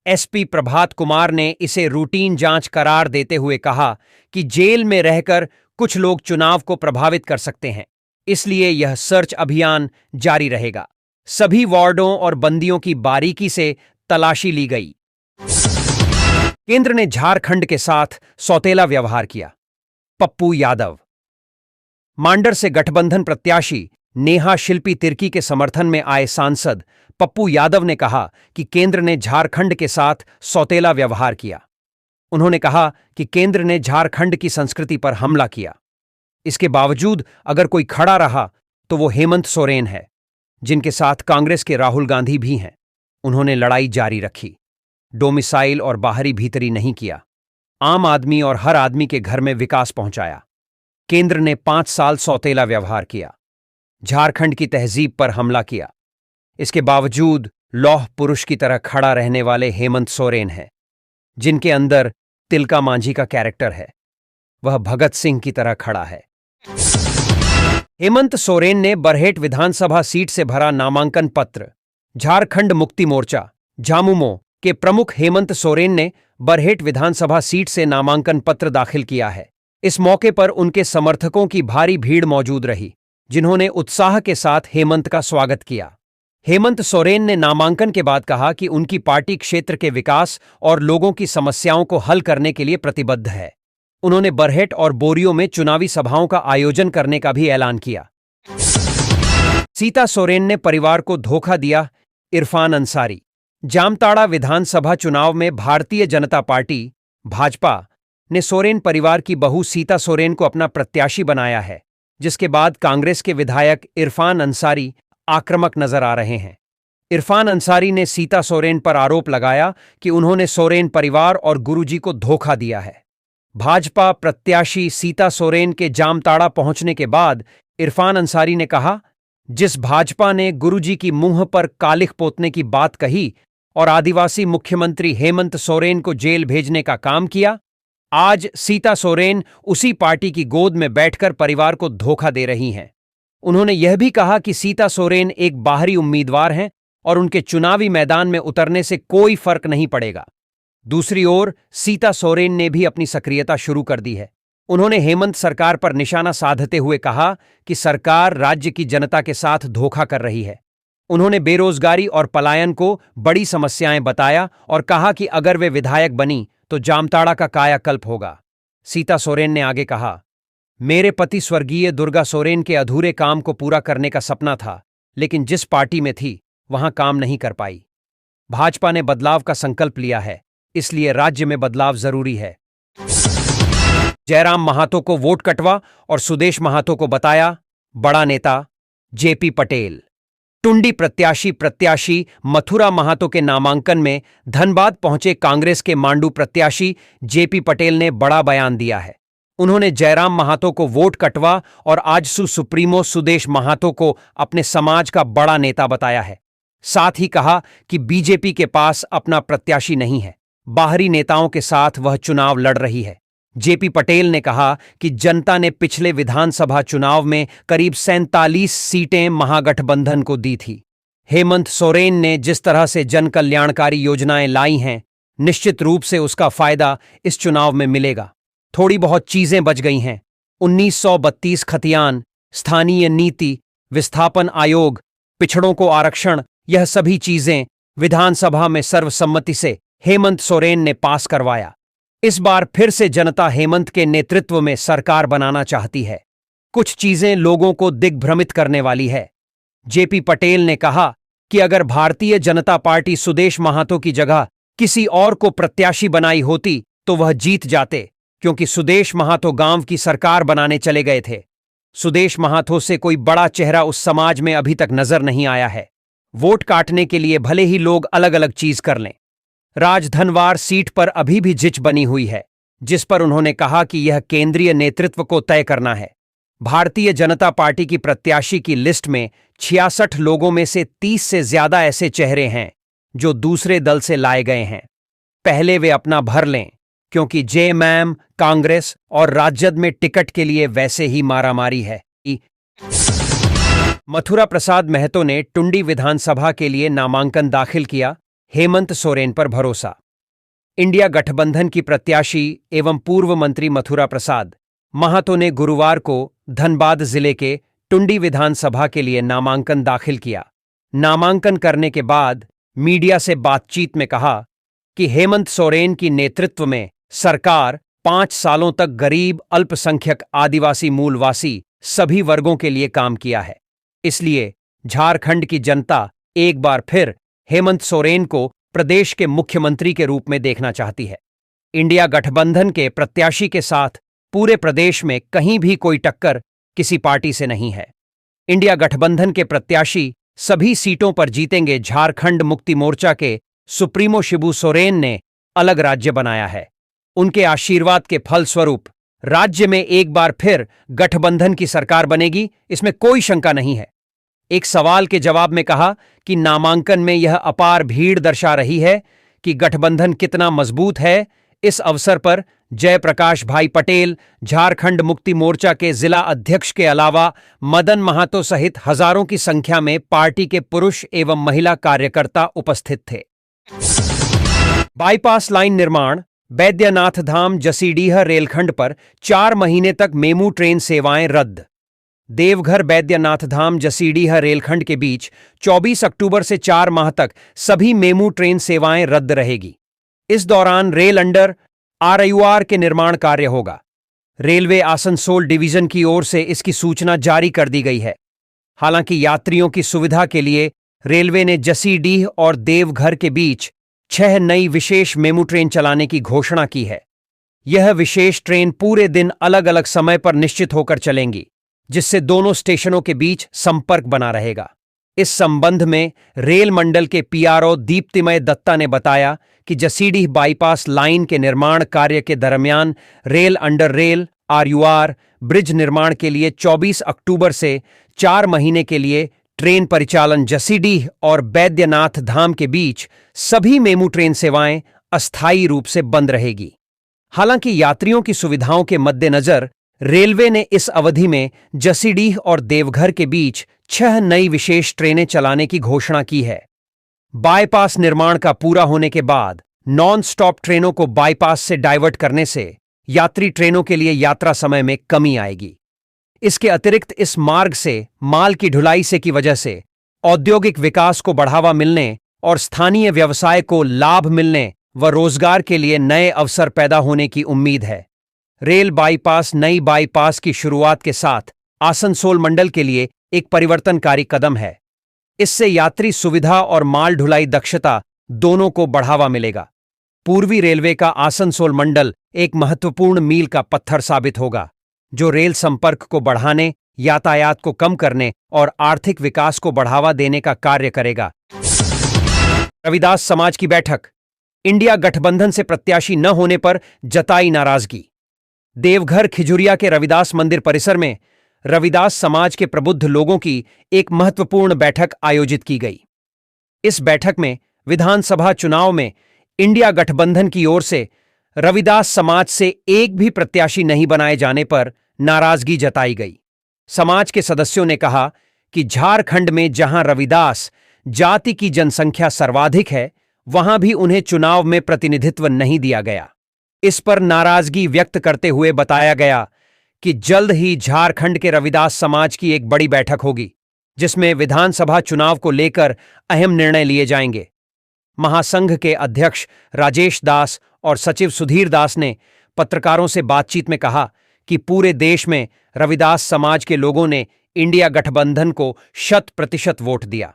एसपी प्रभात कुमार ने इसे रूटीन जांच करार देते हुए कहा कि जेल में रहकर कुछ लोग चुनाव को प्रभावित कर सकते हैं, इसलिए यह सर्च अभियान जारी रहेगा। सभी वार्डों और बंदियों की बारीकी से तलाशी ली गई। केंद्र ने झारखंड के साथ सौतेला व्यवहार किया। पप्पू यादव। मांडर से गठबंधन प्रत्याशी नेहा शिल्पी तिर्की के समर्थन में आए सांसद पप्पू यादव ने कहा कि केंद्र ने झारखंड के साथ सौतेला व्यवहार किया। उन्होंने कहा कि केंद्र ने झारखंड की संस्कृति पर हमला किया। इसके बावजूद अगर कोई खड़ा रहा तो वो हेमंत सोरेन है, जिनके साथ कांग्रेस के राहुल गांधी भी हैं। उन्होंने लड़ाई जारी रखी, डोमिसाइल और बाहरी भीतरी नहीं किया। आम आदमी और हर आदमी के घर में विकास पहुंचाया। केंद्र ने 5 साल सौतेला व्यवहार किया, झारखंड की तहजीब पर हमला किया। इसके बावजूद लौह पुरुष की तरह खड़ा रहने वाले हेमंत सोरेन हैं, जिनके अंदर तिलका मांझी का कैरेक्टर है। वह भगत सिंह की तरह खड़ा है। हेमंत सोरेन ने बरहेट विधानसभा सीट से भरा नामांकन पत्र। झारखंड मुक्ति मोर्चा झामुमो के प्रमुख हेमंत सोरेन ने बरहेट विधानसभा सीट से नामांकन पत्र दाखिल किया है। इस मौके पर उनके समर्थकों की भारी भीड़ मौजूद रही, जिन्होंने उत्साह के साथ हेमंत का स्वागत किया। हेमंत सोरेन ने नामांकन के बाद कहा कि उनकी पार्टी क्षेत्र के विकास और लोगों की समस्याओं को हल करने के लिए प्रतिबद्ध है। उन्होंने बरहेट और बोरियो में चुनावी सभाओं का आयोजन करने का भी ऐलान किया। सीता सोरेन ने परिवार को धोखा दिया। इरफान अंसारी। जामताड़ा विधानसभा चुनाव में भारतीय जनता पार्टी भाजपा ने सोरेन परिवार की बहू सीता सोरेन को अपना प्रत्याशी बनाया है, जिसके बाद कांग्रेस के विधायक इरफान अंसारी आक्रामक नजर आ रहे हैं। इरफान अंसारी ने सीता सोरेन पर आरोप लगाया कि उन्होंने सोरेन परिवार और गुरुजी को धोखा दिया है। भाजपा प्रत्याशी सीता सोरेन के जामताड़ा पहुंचने के बाद इरफान अंसारी ने कहा, जिस भाजपा ने गुरुजी की मुंह पर कालिख पोतने की बात कही और आदिवासी मुख्यमंत्री हेमंत सोरेन को जेल भेजने का काम किया, आज सीता सोरेन उसी पार्टी की गोद में बैठकर परिवार को धोखा दे रही हैं। उन्होंने यह भी कहा कि सीता सोरेन एक बाहरी उम्मीदवार हैं और उनके चुनावी मैदान में उतरने से कोई फर्क नहीं पड़ेगा। दूसरी ओर सीता सोरेन ने भी अपनी सक्रियता शुरू कर दी है। उन्होंने हेमंत सरकार पर निशाना साधते हुए कहा कि सरकार राज्य की जनता के साथ धोखा कर रही है। उन्होंने बेरोजगारी और पलायन को बड़ी समस्याएं बताया और कहा कि अगर वे विधायक बनी तो जामताड़ा का कायाकल्प होगा। सीता सोरेन ने आगे कहा, मेरे पति स्वर्गीय दुर्गा सोरेन के अधूरे काम को पूरा करने का सपना था, लेकिन जिस पार्टी में थी वहां काम नहीं कर पाई। भाजपा ने बदलाव का संकल्प लिया है, इसलिए राज्य में बदलाव जरूरी है। जयराम महातो को वोट कटवा और सुदेश महातो को बताया बड़ा नेता। जेपी पटेल। टुंडी प्रत्याशी मथुरा महातो के नामांकन में धनबाद पहुंचे कांग्रेस के मांडू प्रत्याशी जेपी पटेल ने बड़ा बयान दिया है। उन्होंने जयराम महातो को वोट कटवा और आजसू सुप्रीमो सुदेश महातो को अपने समाज का बड़ा नेता बताया है। साथ ही कहा कि बीजेपी के पास अपना प्रत्याशी नहीं है, बाहरी नेताओं के साथ वह चुनाव लड़ रही है। जेपी पटेल ने कहा कि जनता ने पिछले विधानसभा चुनाव में करीब 47 सीटें महागठबंधन को दी थी। हेमंत सोरेन ने जिस तरह से जन कल्याणकारी योजनाएं लाई हैं, निश्चित रूप से उसका फायदा इस चुनाव में मिलेगा। थोड़ी बहुत चीजें बच गई हैं। 1932 खतियान, स्थानीय नीति, विस्थापन आयोग, पिछड़ों को आरक्षण, यह सभी चीजें विधानसभा में सर्वसम्मति से हेमंत सोरेन ने पास करवाया। इस बार फिर से जनता हेमंत के नेतृत्व में सरकार बनाना चाहती है। कुछ चीजें लोगों को दिग्भ्रमित करने वाली है। जेपी पटेल ने कहा कि अगर भारतीय जनता पार्टी सुदेश महातो की जगह किसी और को प्रत्याशी बनाई होती तो वह जीत जाते, क्योंकि सुदेश महातो गांव की सरकार बनाने चले गए थे। सुदेश महातो से कोई बड़ा चेहरा उस समाज में अभी तक नजर नहीं आया है। वोट काटने के लिए भले ही लोग अलग अलग चीज कर लें। राजधनवार सीट पर अभी भी जिच बनी हुई है, जिस पर उन्होंने कहा कि यह केंद्रीय नेतृत्व को तय करना है। भारतीय जनता पार्टी की प्रत्याशी की लिस्ट में 66 लोगों में से 30 से ज्यादा ऐसे चेहरे हैं जो दूसरे दल से लाए गए हैं। पहले वे अपना भर लें, क्योंकि जेएमएम, कांग्रेस और राजद में टिकट के लिए वैसे ही मारामारी है। मथुरा प्रसाद महतो ने टुंडी विधानसभा के लिए नामांकन दाखिल किया। हेमंत सोरेन पर भरोसा। इंडिया गठबंधन की प्रत्याशी एवं पूर्व मंत्री मथुरा प्रसाद महातो ने गुरुवार को धनबाद जिले के टुंडी विधानसभा के लिए नामांकन दाखिल किया। नामांकन करने के बाद मीडिया से बातचीत में कहा कि हेमंत सोरेन की नेतृत्व में सरकार 5 सालों तक गरीब, अल्पसंख्यक, आदिवासी मूलवासी सभी वर्गों के लिए काम किया है। इसलिए झारखंड की जनता एक बार फिर हेमंत सोरेन को प्रदेश के मुख्यमंत्री के रूप में देखना चाहती है। इंडिया गठबंधन के प्रत्याशी के साथ पूरे प्रदेश में कहीं भी कोई टक्कर किसी पार्टी से नहीं है। इंडिया गठबंधन के प्रत्याशी सभी सीटों पर जीतेंगे। झारखंड मुक्ति मोर्चा के सुप्रीमो शिबू सोरेन ने अलग राज्य बनाया है। उनके आशीर्वाद के फलस्वरूप राज्य में एक बार फिर गठबंधन की सरकार बनेगी, इसमें कोई शंका नहीं है। एक सवाल के जवाब में कहा कि नामांकन में यह अपार भीड़ दर्शा रही है कि गठबंधन कितना मजबूत है। इस अवसर पर जयप्रकाश भाई पटेल, झारखंड मुक्ति मोर्चा के जिला अध्यक्ष के अलावा मदन महातो सहित हजारों की संख्या में पार्टी के पुरुष एवं महिला कार्यकर्ता उपस्थित थे। बाईपास लाइन निर्माण। बैद्यनाथ धाम जसीडीह रेलखंड पर 4 महीने तक मेमू ट्रेन सेवाएं रद्द। देवघर बैद्यनाथ धाम जसीडीह रेलखंड के बीच 24 अक्टूबर से 4 माह तक सभी मेमू ट्रेन सेवाएं रद्द रहेगी। इस दौरान रेल अंडर आरयूआर के निर्माण कार्य होगा। रेलवे आसनसोल डिवीजन की ओर से इसकी सूचना जारी कर दी गई है। हालांकि यात्रियों की सुविधा के लिए रेलवे ने जसीडीह और देवघर के बीच 6 नई विशेष मेमू ट्रेन चलाने की घोषणा की है। यह विशेष ट्रेन पूरे दिन अलग अलग समय पर निश्चित होकर चलेंगी, जिससे दोनों स्टेशनों के बीच संपर्क बना रहेगा। इस संबंध में रेल मंडल के पीआरओ दीप्तिमय दत्ता ने बताया कि जसीडीह बाईपास लाइन के निर्माण कार्य के दरमियान रेल अंडर रेल आरयूआर ब्रिज निर्माण के लिए 24 अक्टूबर से 4 महीने के लिए ट्रेन परिचालन जसीडीह और बैद्यनाथ धाम के बीच सभी मेमू ट्रेन सेवाएं अस्थायी रूप से बंद रहेगी। हालांकि यात्रियों की सुविधाओं के मद्देनजर रेलवे ने इस अवधि में जसीडीह और देवघर के बीच 6 नई विशेष ट्रेनें चलाने की घोषणा की है। बाईपास निर्माण का पूरा होने के बाद नॉन स्टॉप ट्रेनों को बाईपास से डाइवर्ट करने से यात्री ट्रेनों के लिए यात्रा समय में कमी आएगी। इसके अतिरिक्त इस मार्ग से माल की ढुलाई से की वजह से औद्योगिक विकास को बढ़ावा मिलने और स्थानीय व्यवसाय को लाभ मिलने व रोजगार के लिए नए अवसर पैदा होने की उम्मीद है। रेल बाईपास नई बाईपास की शुरुआत के साथ आसनसोल मंडल के लिए एक परिवर्तनकारी कदम है। इससे यात्री सुविधा और माल ढुलाई दक्षता दोनों को बढ़ावा मिलेगा। पूर्वी रेलवे का आसनसोल मंडल एक महत्वपूर्ण मील का पत्थर साबित होगा, जो रेल संपर्क को बढ़ाने, यातायात को कम करने और आर्थिक विकास को बढ़ावा देने का कार्य करेगा। रविदास समाज की बैठक। इंडिया गठबंधन से प्रत्याशी न होने पर जताई नाराजगी। देवघर खिजुरिया के रविदास मंदिर परिसर में रविदास समाज के प्रबुद्ध लोगों की एक महत्वपूर्ण बैठक आयोजित की गई। इस बैठक में विधानसभा चुनाव में इंडिया गठबंधन की ओर से रविदास समाज से एक भी प्रत्याशी नहीं बनाए जाने पर नाराजगी जताई गई। समाज के सदस्यों ने कहा कि झारखंड में जहां रविदास जाति की जनसंख्या सर्वाधिक है, वहां भी उन्हें चुनाव में प्रतिनिधित्व नहीं दिया गया। इस पर नाराजगी व्यक्त करते हुए बताया गया कि जल्द ही झारखंड के रविदास समाज की एक बड़ी बैठक होगी, जिसमें विधानसभा चुनाव को लेकर अहम निर्णय लिए जाएंगे। महासंघ के अध्यक्ष राजेश दास और सचिव सुधीर दास ने पत्रकारों से बातचीत में कहा कि पूरे देश में रविदास समाज के लोगों ने इंडिया गठबंधन को 100% वोट दिया।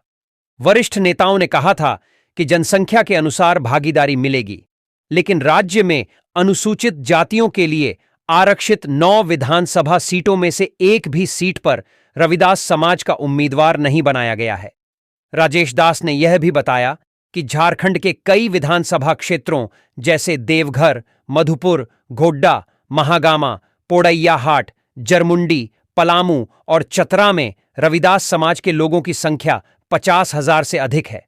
वरिष्ठ नेताओं ने कहा था कि जनसंख्या के अनुसार भागीदारी मिलेगी, लेकिन राज्य में अनुसूचित जातियों के लिए आरक्षित 9 विधानसभा सीटों में से एक भी सीट पर रविदास समाज का उम्मीदवार नहीं बनाया गया है। राजेश दास ने यह भी बताया कि झारखंड के कई विधानसभा क्षेत्रों जैसे देवघर, मधुपुर, गोड्डा, महागामा, पोड़ैयाहाट, जरमुंडी, पलामू और चतरा में रविदास समाज के लोगों की संख्या 50,000 से अधिक है।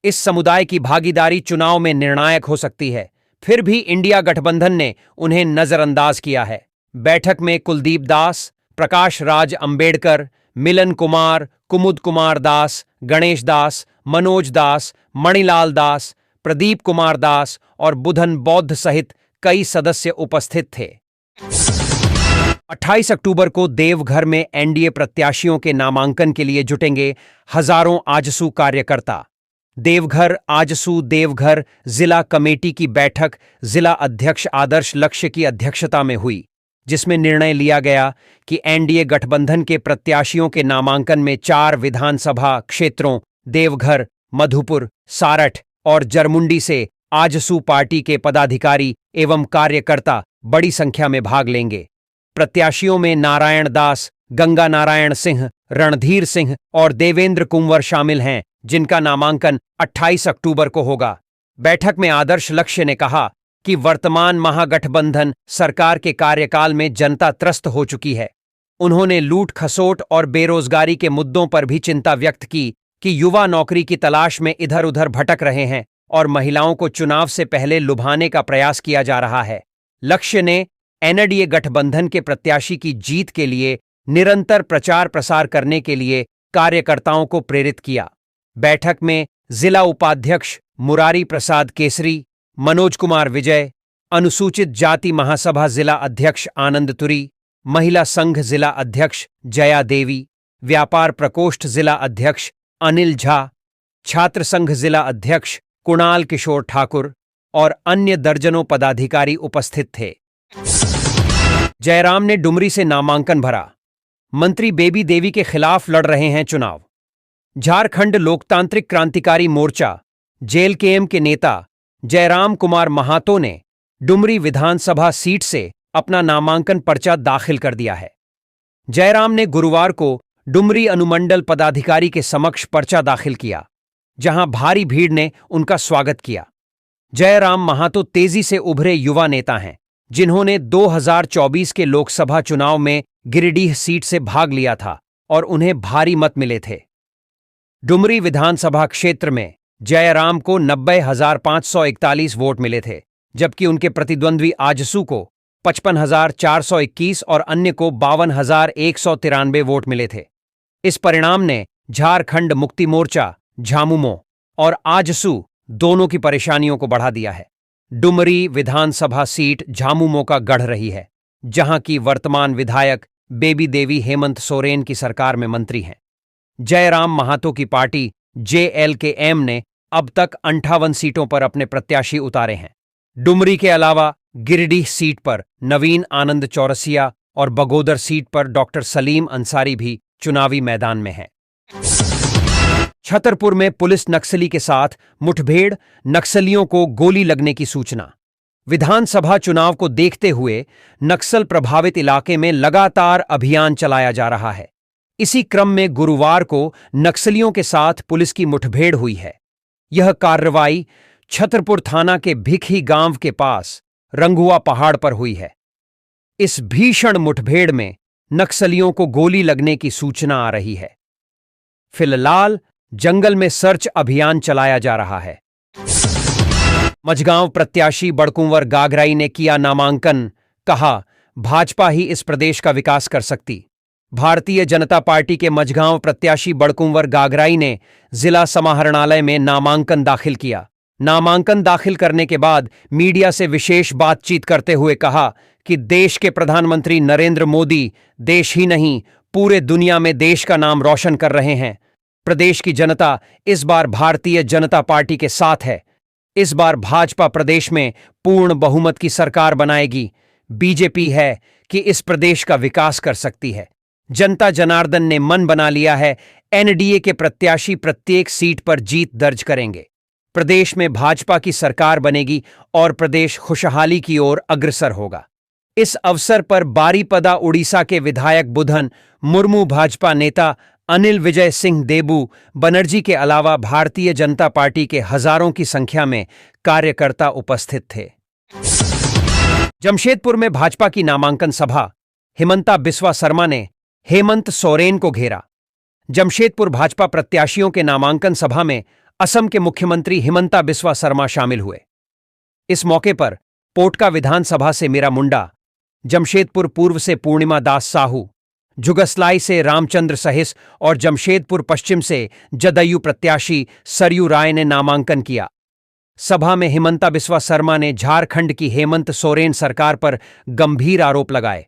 इस समुदाय की भागीदारी चुनाव में निर्णायक हो सकती है, फिर भी इंडिया गठबंधन ने उन्हें नजरअंदाज किया है। बैठक में कुलदीप दास, प्रकाश राज अंबेडकर, मिलन कुमार, कुमुद कुमार दास, गणेश दास, मनोज दास, मणिलाल दास, प्रदीप कुमार दास और बुधन बौद्ध सहित कई सदस्य उपस्थित थे। 28 अक्टूबर को देवघर में एनडीए प्रत्याशियों के नामांकन के लिए जुटेंगे हजारों आजसू कार्यकर्ता। देवघर जिला कमेटी की बैठक जिला अध्यक्ष आदर्श लक्ष्य की अध्यक्षता में हुई, जिसमें निर्णय लिया गया कि एनडीए गठबंधन के प्रत्याशियों के नामांकन में 4 विधानसभा क्षेत्रों देवघर, मधुपुर, सारठ और जरमुंडी से आजसू पार्टी के पदाधिकारी एवं कार्यकर्ता बड़ी संख्या में भाग लेंगे। प्रत्याशियों में नारायण दास, गंगा नारायण सिंह, रणधीर सिंह और देवेंद्र कुंवर शामिल हैं, जिनका नामांकन 28 अक्टूबर को होगा। बैठक में आदर्श लक्ष्य ने कहा कि वर्तमान महागठबंधन सरकार के कार्यकाल में जनता त्रस्त हो चुकी है। उन्होंने लूट खसोट और बेरोजगारी के मुद्दों पर भी चिंता व्यक्त की कि युवा नौकरी की तलाश में इधर उधर भटक रहे हैं और महिलाओं को चुनाव से पहले लुभाने का प्रयास किया जा रहा है। लक्ष्य ने एनडीए गठबंधन के प्रत्याशी की जीत के लिए निरंतर प्रचार प्रसार करने के लिए कार्यकर्ताओं को प्रेरित किया। बैठक में जिला उपाध्यक्ष मुरारी प्रसाद केसरी, मनोज कुमार विजय, अनुसूचित जाति महासभा जिला अध्यक्ष आनंद तुरी, महिला संघ जिला अध्यक्ष जया देवी, व्यापार प्रकोष्ठ जिला अध्यक्ष अनिल झा, छात्र संघ जिला अध्यक्ष कुणाल किशोर ठाकुर और अन्य दर्जनों पदाधिकारी उपस्थित थे। जयराम ने डुमरी से नामांकन भरा। मंत्री बेबी देवी के खिलाफ लड़ रहे हैं चुनाव। झारखंड लोकतांत्रिक क्रांतिकारी मोर्चा जेएलकेएम के नेता जयराम कुमार महातो ने डुमरी विधानसभा सीट से अपना नामांकन पर्चा दाखिल कर दिया है। जयराम ने गुरुवार को डुमरी अनुमंडल पदाधिकारी के समक्ष पर्चा दाखिल किया, जहां भारी भीड़ ने उनका स्वागत किया। जयराम महातो तेजी से उभरे युवा नेता हैं, जिन्होंने 2024 के लोकसभा चुनाव में गिरिडीह सीट से भाग लिया था और उन्हें भारी मत मिले थे। डुमरी विधानसभा क्षेत्र में जयराम को 90,541 वोट मिले थे, जबकि उनके प्रतिद्वंद्वी आजसू को 55,421 और अन्य को 52,193 वोट मिले थे। इस परिणाम ने झारखंड मुक्ति मोर्चा झामुमो और आजसू दोनों की परेशानियों को बढ़ा दिया है। डुमरी विधानसभा सीट झामुमो का गढ़ रही है, जहां की वर्तमान विधायक बेबी देवी हेमंत सोरेन की सरकार में मंत्री हैं। जयराम महातो की पार्टी जेएलकेएम ने अब तक 58 सीटों पर अपने प्रत्याशी उतारे हैं। डुमरी के अलावा गिरिडीह सीट पर नवीन आनंद चौरसिया और बगोदर सीट पर डॉक्टर सलीम अंसारी भी चुनावी मैदान में हैं। छतरपुर में पुलिस नक्सली के साथ मुठभेड़, नक्सलियों को गोली लगने की सूचना। विधानसभा चुनाव को देखते हुए नक्सल प्रभावित इलाके में लगातार अभियान चलाया जा रहा है। इसी क्रम में गुरुवार को नक्सलियों के साथ पुलिस की मुठभेड़ हुई है। यह कार्रवाई छतरपुर थाना के भिखी गांव के पास रंगुआ पहाड़ पर हुई है। इस भीषण मुठभेड़ में नक्सलियों को गोली लगने की सूचना आ रही है। फिलहाल जंगल में सर्च अभियान चलाया जा रहा है। मझगांव प्रत्याशी बड़कुंवर गागराई ने किया नामांकन, कहा भाजपा ही इस प्रदेश का विकास कर सकती। भारतीय जनता पार्टी के मझगांव प्रत्याशी बड़कुंवर गागराई ने जिला समाहरणालय में नामांकन दाखिल किया। नामांकन दाखिल करने के बाद मीडिया से विशेष बातचीत करते हुए कहा कि देश के प्रधानमंत्री नरेंद्र मोदी देश ही नहीं पूरे दुनिया में देश का नाम रोशन कर रहे हैं। प्रदेश की जनता इस बार भारतीय जनता पार्टी के साथ है। इस बार भाजपा प्रदेश में पूर्ण बहुमत की सरकार बनाएगी। बीजेपी है कि इस प्रदेश का विकास कर सकती है। जनता जनार्दन ने मन बना लिया है, एनडीए के प्रत्याशी प्रत्येक सीट पर जीत दर्ज करेंगे। प्रदेश में भाजपा की सरकार बनेगी और प्रदेश खुशहाली की ओर अग्रसर होगा। इस अवसर पर बारीपदा उड़ीसा के विधायक बुधन मुर्मू, भाजपा नेता अनिल विजय सिंह देबू बनर्जी के अलावा भारतीय जनता पार्टी के हजारों की संख्या में कार्यकर्ता उपस्थित थे। जमशेदपुर में भाजपा की नामांकन सभा, हिमंता बिस्वा शर्मा ने हेमंत सोरेन को घेरा। जमशेदपुर भाजपा प्रत्याशियों के नामांकन सभा में असम के मुख्यमंत्री हिमंता बिस्वा शर्मा शामिल हुए। इस मौके पर पोटका विधानसभा से मीरा मुंडा, जमशेदपुर पूर्व से पूर्णिमा दास साहू, जुगसलाई से रामचंद्र सहिस और जमशेदपुर पश्चिम से जदयू प्रत्याशी सरयू राय ने नामांकन किया। सभा में हिमंता बिस्वा सरमा ने झारखंड की हेमंत सोरेन सरकार पर गंभीर आरोप लगाए।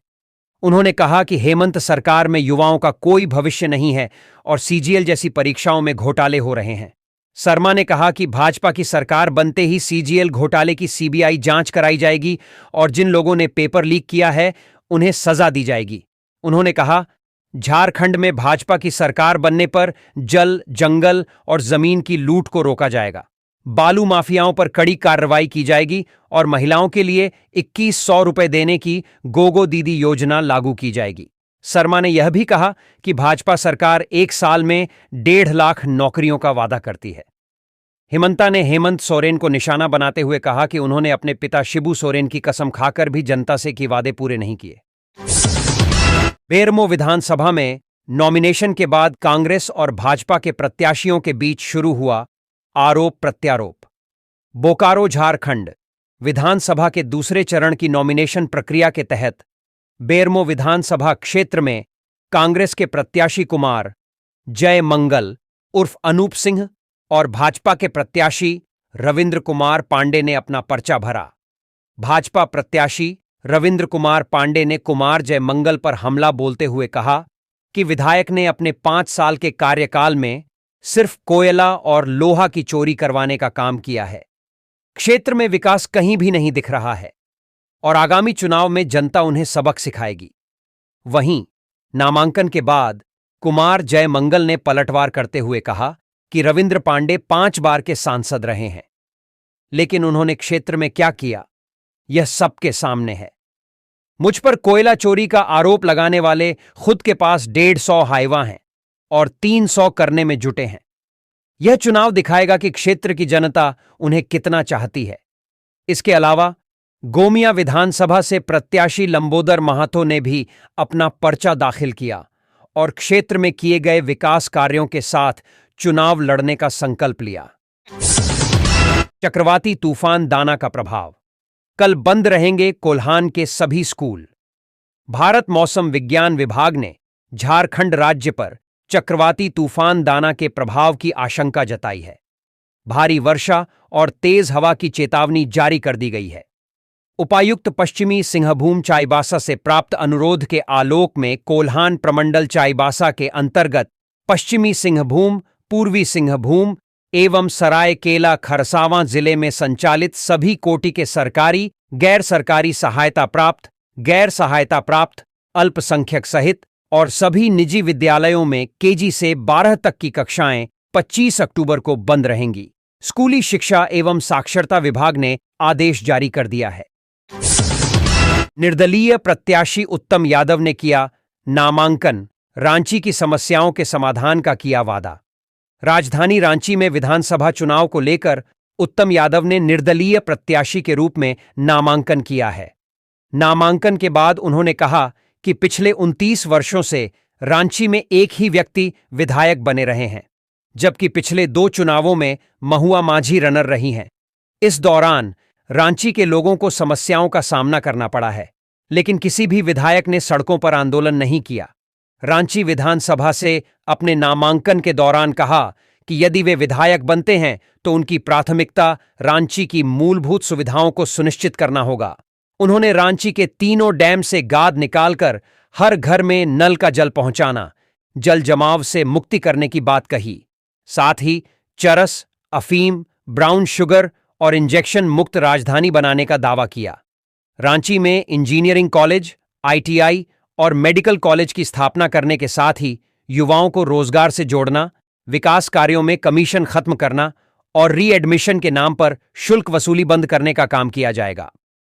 उन्होंने कहा कि हेमंत सरकार में युवाओं का कोई भविष्य नहीं है और सीजीएल जैसी परीक्षाओं में घोटाले हो रहे हैं। शर्मा ने कहा कि भाजपा की सरकार बनते ही सीजीएल घोटाले की सीबीआई जांच कराई जाएगी और जिन लोगों ने पेपर लीक किया है उन्हें सजा दी जाएगी। उन्होंने कहा, झारखंड में भाजपा की सरकार बनने पर जल, जंगल और जमीन की लूट को रोका जाएगा। बालू माफियाओं पर कड़ी कार्रवाई की जाएगी और महिलाओं के लिए 2100 रुपए देने की गोगो दीदी योजना लागू की जाएगी। शर्मा ने यह भी कहा कि भाजपा सरकार 1 साल में 1.5 लाख नौकरियों का वादा करती है। हिमंता ने हेमंत सोरेन को निशाना बनाते हुए कहा कि उन्होंने अपने पिता शिबू सोरेन की कसम खाकर भी जनता से कि वादे पूरे नहीं किए। बेरमो विधानसभा में नॉमिनेशन के बाद कांग्रेस और भाजपा के प्रत्याशियों के बीच शुरू हुआ आरोप प्रत्यारोप। बोकारो झारखंड विधानसभा के दूसरे चरण की नॉमिनेशन प्रक्रिया के तहत बेरमो विधानसभा क्षेत्र में कांग्रेस के प्रत्याशी कुमार जय मंगल उर्फ अनूप सिंह और भाजपा के प्रत्याशी रविंद्र कुमार पांडे ने अपना पर्चा भरा। भाजपा प्रत्याशी रविंद्र कुमार पांडे ने कुमार जय मंगल पर हमला बोलते हुए कहा कि विधायक ने अपने 5 साल के कार्यकाल में सिर्फ कोयला और लोहा की चोरी करवाने का काम किया है। क्षेत्र में विकास कहीं भी नहीं दिख रहा है और आगामी चुनाव में जनता उन्हें सबक सिखाएगी। वहीं नामांकन के बाद कुमार जय मंगल ने पलटवार करते हुए कहा कि रविंद्र पांडे 5 बार के सांसद रहे हैं, लेकिन उन्होंने क्षेत्र में क्या किया यह सबके सामने है। मुझ पर कोयला चोरी का आरोप लगाने वाले खुद के पास 150 हाइवा हैं और 300 करने में जुटे हैं। यह चुनाव दिखाएगा कि क्षेत्र की जनता उन्हें कितना चाहती है। इसके अलावा गोमिया विधानसभा से प्रत्याशी लंबोदर महातो ने भी अपना पर्चा दाखिल किया और क्षेत्र में किए गए विकास कार्यों के साथ चुनाव लड़ने का संकल्प लिया। चक्रवाती तूफान दाना का प्रभाव, कल बंद रहेंगे कोल्हान के सभी स्कूल। भारत मौसम विज्ञान विभाग ने झारखंड राज्य पर चक्रवाती तूफान दाना के प्रभाव की आशंका जताई है। भारी वर्षा और तेज हवा की चेतावनी जारी कर दी गई है। उपायुक्त पश्चिमी सिंहभूम चाईबासा से प्राप्त अनुरोध के आलोक में कोल्हान प्रमंडल चाईबासा के अंतर्गत पश्चिमी सिंहभूम, पूर्वी सिंहभूम एवं सरायकेला खरसावां जिले में संचालित सभी कोटि के सरकारी, गैर सरकारी सहायता प्राप्त, गैर सहायता प्राप्त, अल्पसंख्यक सहित और सभी निजी विद्यालयों में केजी से 12 तक की कक्षाएं 25 अक्टूबर को बंद रहेंगी। स्कूली शिक्षा एवं साक्षरता विभाग ने आदेश जारी कर दिया है। निर्दलीय प्रत्याशी उत्तम यादव ने किया नामांकन, रांची की समस्याओं के समाधान का किया वादा। राजधानी रांची में विधानसभा चुनाव को लेकर उत्तम यादव ने निर्दलीय प्रत्याशी के रूप में नामांकन किया है। नामांकन के बाद उन्होंने कहा कि पिछले 29 वर्षों से रांची में एक ही व्यक्ति विधायक बने रहे हैं, जबकि पिछले 2 चुनावों में महुआ माझी रनर रही हैं। इस दौरान रांची के लोगों को समस्याओं का सामना करना पड़ा है, लेकिन किसी भी विधायक ने सड़कों पर आंदोलन नहीं किया। रांची विधानसभा से अपने नामांकन के दौरान कहा कि यदि वे विधायक बनते हैं तो उनकी प्राथमिकता रांची की मूलभूत सुविधाओं को सुनिश्चित करना होगा। उन्होंने रांची के तीनों डैम से गाद निकालकर हर घर में नल का जल पहुंचाना, जल जमाव से मुक्ति करने की बात कही। साथ ही चरस, अफीम, ब्राउन शुगर और इंजेक्शन मुक्त राजधानी बनाने का दावा किया। रांची में इंजीनियरिंग कॉलेज, आईटीआई और मेडिकल कॉलेज की स्थापना करने के साथ ही युवाओं को रोजगार से जोड़ना, विकास कार्यों में कमीशन खत्म करना और री एडमिशन के नाम पर शुल्क वसूली बंद करने का काम किया जाएगा।